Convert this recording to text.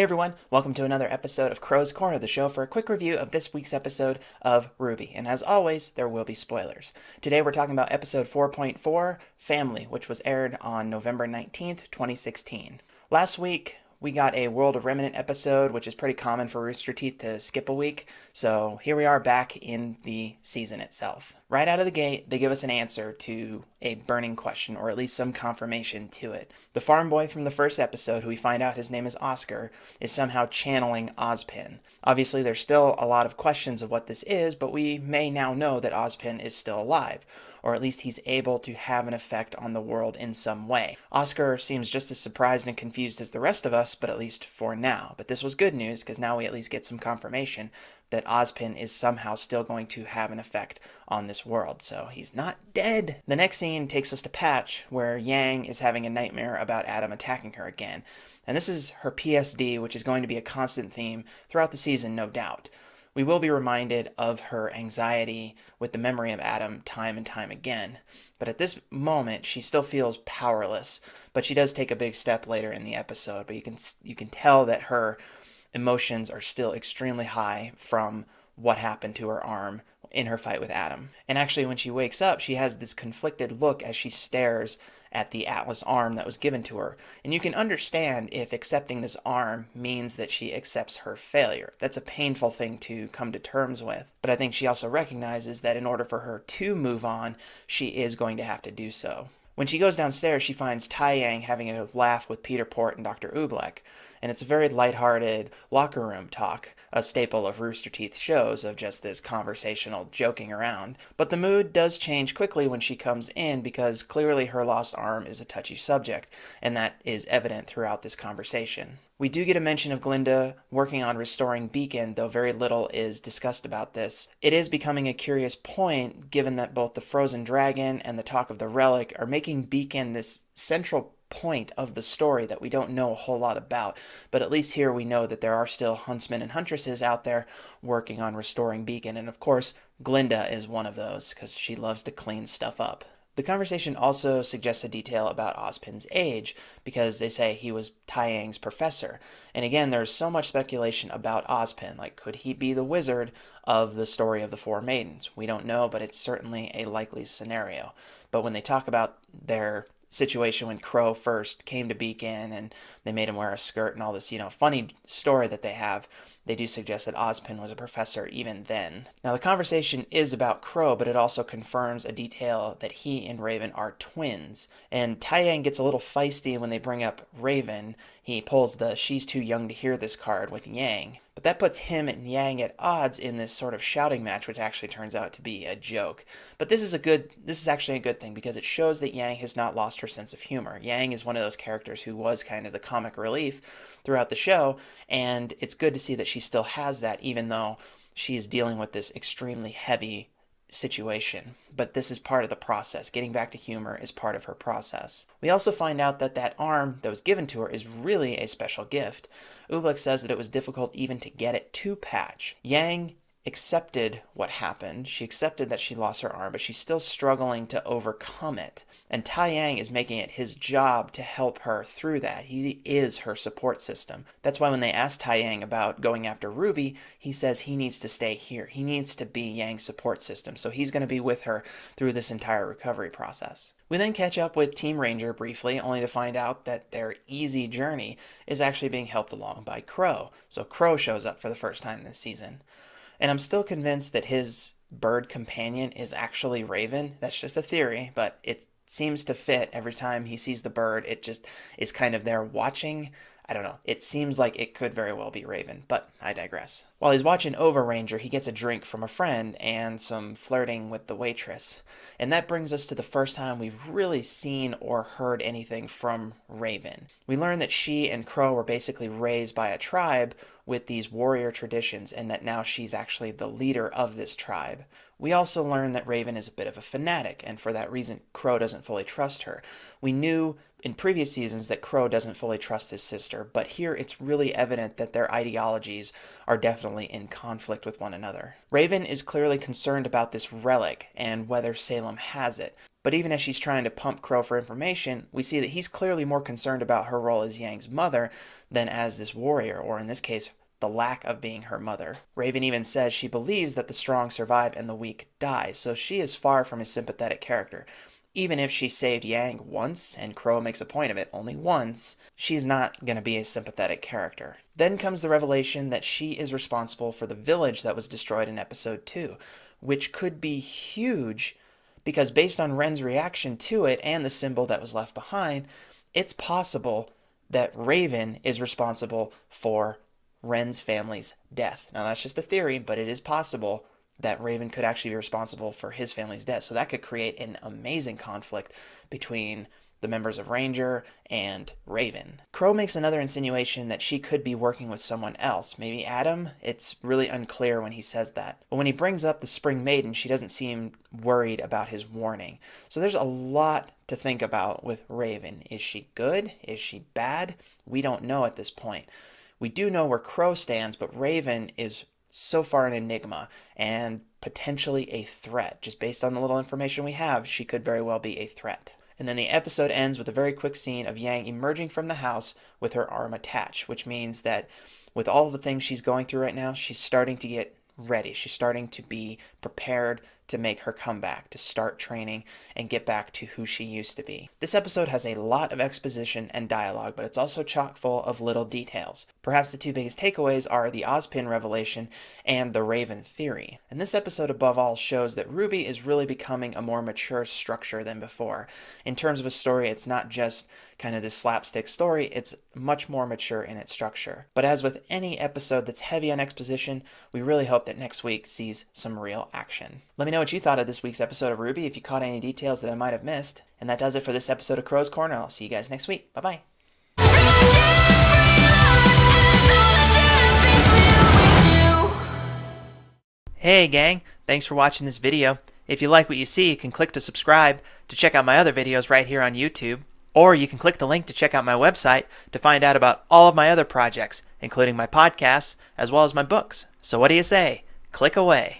Hey everyone, welcome to another episode of Qrow's Corner, the show for a quick review of this week's episode of RWBY. And as always, there will be spoilers. Today we're talking about episode 4.4, Family, which was aired on November 19th, 2016. Last week, we got a World of Remnant episode, which is pretty common for Rooster Teeth to skip a week. So here we are back in the season itself. Right out of the gate, they give us an answer to a burning question, or at least some confirmation to it. The farm boy from the first episode, who we find out his name is Oscar, is somehow channeling Ozpin. Obviously, there's still a lot of questions of what this is, but we may now know that Ozpin is still alive, or at least he's able to have an effect on the world in some way. Oscar seems just as surprised and confused as the rest of us, but at least for now. But this was good news, because now we at least get some confirmation that Ozpin is somehow still going to have an effect on this world, so he's not dead. The next scene takes us to Patch, where Yang is having a nightmare about Adam attacking her again. And this is her PSD, which is going to be a constant theme throughout the season, no doubt. We will be reminded of her anxiety with the memory of Adam time and time again. But at this moment, she still feels powerless. But she does take a big step later in the episode. But you can tell that her emotions are still extremely high from what happened to her arm in her fight with Adam. And actually, when she wakes up, she has this conflicted look as she stares at the Atlas arm that was given to her. And you can understand if accepting this arm means that she accepts her failure. That's a painful thing to come to terms with. But I think she also recognizes that in order for her to move on, she is going to have to do so. When she goes downstairs, she finds Taeyang having a laugh with Peter Port and Dr. Oobleck, and it's a very lighthearted locker room talk, a staple of Rooster Teeth shows of just this conversational joking around. But the mood does change quickly when she comes in because clearly her lost arm is a touchy subject, and that is evident throughout this conversation. We do get a mention of Glinda working on restoring Beacon, though very little is discussed about this. It is becoming a curious point, given that both the Frozen Dragon and the Talk of the Relic are making Beacon this central point of the story that we don't know a whole lot about. But at least here we know that there are still huntsmen and huntresses out there working on restoring Beacon, and of course, Glinda is one of those, because she loves to clean stuff up. The conversation also suggests a detail about Ozpin's age, because they say he was Taeyang's professor. And again, there's so much speculation about Ozpin, like could he be the wizard of the story of the Four Maidens? We don't know, but it's certainly a likely scenario. But when they talk about their situation when Qrow first came to Beacon and they made him wear a skirt and all this, funny story that they have, they do suggest that Ozpin was a professor even then. Now, the conversation is about Qrow, but it also confirms a detail that he and Raven are twins. And Taeyang gets a little feisty when they bring up Raven. He pulls the "she's too young to hear this" card with Yang. But that puts him and Yang at odds in this sort of shouting match, which actually turns out to be a joke. But this is actually a good thing, because it shows that Yang has not lost her sense of humor. Yang is one of those characters who was kind of the comic relief throughout the show, and it's good to see that she still has that, even though she is dealing with this extremely heavy situation. But this is part of the process. Getting back to humor is part of her process. We also find out that that arm that was given to her is really a special gift. Oobleck says that it was difficult even to get it to Patch. Yang accepted what happened. She accepted that she lost her arm, but she's still struggling to overcome it. And Taeyang is making it his job to help her through that. He is her support system. That's why when they asked Taeyang about going after RWBY, he says he needs to stay here. He needs to be Yang's support system. So he's going to be with her through this entire recovery process. We then catch up with Team Ranger briefly, only to find out that their easy journey is actually being helped along by Qrow. So Qrow shows up for the first time this season. And I'm still convinced that his bird companion is actually Raven. That's just a theory, but it seems to fit every time he sees the bird. It just is kind of there watching. I don't know. It seems like it could very well be Raven, but I digress. While he's watching over Ranger, he gets a drink from a friend and some flirting with the waitress. And that brings us to the first time we've really seen or heard anything from Raven. We learn that she and Qrow were basically raised by a tribe with these warrior traditions, and that now she's actually the leader of this tribe. We also learn that Raven is a bit of a fanatic, and for that reason, Qrow doesn't fully trust her. We knew in previous seasons that Qrow doesn't fully trust his sister, but here it's really evident that their ideologies are definitely definitely in conflict with one another. Raven is clearly concerned about this relic and whether Salem has it. But even as she's trying to pump Qrow for information, we see that he's clearly more concerned about her role as Yang's mother than as this warrior, or in this case, the lack of being her mother. Raven even says she believes that the strong survive and the weak die, so she is far from a sympathetic character. Even if she saved Yang once, and Qrow makes a point of it, only once, she's not going to be a sympathetic character. Then comes the revelation that she is responsible for the village that was destroyed in episode 2, which could be huge because based on Ren's reaction to it and the symbol that was left behind, it's possible that Raven is responsible for Ren's family's death. Now that's just a theory, but it is possible that Raven could actually be responsible for his family's death. So that could create an amazing conflict between the members of Ranger and Raven. Qrow makes another insinuation that she could be working with someone else, maybe Adam. It's really unclear when he says that. But when he brings up the Spring Maiden, she doesn't seem worried about his warning. So there's a lot to think about with Raven. Is she good? Is she bad? We don't know at this point. We do know where Qrow stands, but Raven is so far an enigma and potentially a threat. Just based on the little information we have, she could very well be a threat. And then the episode ends with a very quick scene of Yang emerging from the house with her arm attached, which means that with all the things she's going through right now, she's starting to get ready. She's starting to be prepared to make her comeback, to start training and get back to who she used to be. This episode has a lot of exposition and dialogue, but it's also chock full of little details. Perhaps the two biggest takeaways are the Ozpin revelation and the Raven theory. And this episode above all shows that RWBY is really becoming a more mature structure than before. In terms of a story, it's not just kind of this slapstick story, it's much more mature in its structure. But as with any episode that's heavy on exposition, we really hope that next week sees some real action. Let me know what you thought of this week's episode of RWBY, if you caught any details that I might have missed. And that does it for this episode of Qrow's Corner. I'll see you guys next week. Bye-bye. Hey gang, thanks for watching this video. If you like what you see, you can click to subscribe to check out my other videos right here on YouTube. Or you can click the link to check out my website to find out about all of my other projects, including my podcasts, as well as my books. So what do you say? Click away.